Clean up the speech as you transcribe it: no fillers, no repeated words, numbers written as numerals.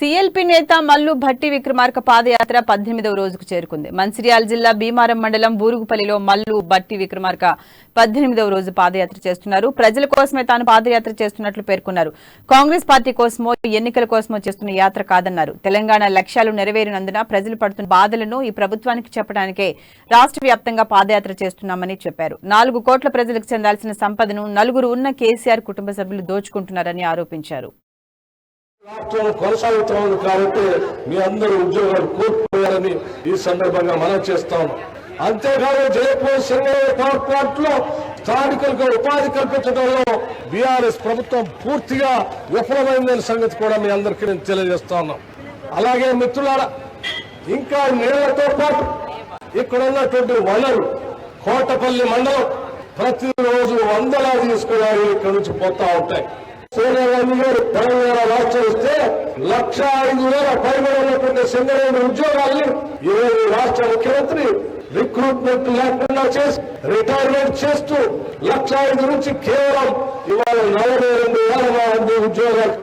CLP నేత మల్లు భట్టి విక్రమార్క పాదయాత్ర 18వ రోజుకు చేరుకుంది. మంచిర్యాల జిల్లా భీమారం మండలం బూరుగుపల్లిలో మల్లు భట్టి విక్రమార్క 18వ రోజు పాదయాత్ర చేస్తున్నారు. ప్రజల కోసమే తాను పాదయాత్ర చేస్తున్నట్లు పేర్కొన్నారు. కాంగ్రెస్ పార్టీ కోసమో ఎన్నికల కోసమో చేస్తున్న యాత్ర కాదన్నారు. తెలంగాణ లక్ష్యాలు నెరవేరినందున ప్రజలు పడుతున్న బాధలను ఈ ప్రభుత్వానికి చెప్పడానికే రాష్ట్ర వ్యాప్తంగా పాదయాత్ర చేస్తున్నామని చెప్పారు. 4 కోట్ల ప్రజలకు చెందాల్సిన సంపదను నలుగురు ఉన్న కేసీఆర్ కుటుంబ సభ్యులు దోచుకుంటున్నారని ఆరోపించారు. రాష్ట్రం కొనసాగుతోంది కాబట్టి మీ అందరూ ఉద్యోగాలు కోల్పోయారని ఈ సందర్భంగా మనం చేస్తాము. అంతేకాదు జయపూర్ సింగరేణి పవర్ ప్లాంట్ లో స్థానికులకు ఉపాధి కల్పించడంలో బీఆర్ఎస్ ప్రభుత్వం పూర్తిగా విఫలమైందనే సంగతి కూడా మీ అందరికీ నేను తెలియజేస్తా ఉన్నాం. అలాగే మిత్రులారా, ఇంకా నీళ్లతో పాటు ఇక్కడ ఉన్నటువంటి వనరు కోటపల్లి మండలం ప్రతిరోజు వందలాది తీసుకున్నారు ఇక్కడ నుంచి పోతా ఉంటాయి. సోనియా గాంధీ గారు తెలంగాణ రాష్ట్రం ఇస్తే 1,05,000 పైబడి ఉన్నటువంటి సింగరేణి ఉద్యోగాల్ని ఈరోజు రాష్ట్ర ముఖ్యమంత్రి రిక్రూట్మెంట్ లేకుండా చేసి రిటైర్మెంట్ చేస్తూ 1,05,000 నుంచి కేవలం ఇవాళ 42,000 మంది ఉద్యోగాలు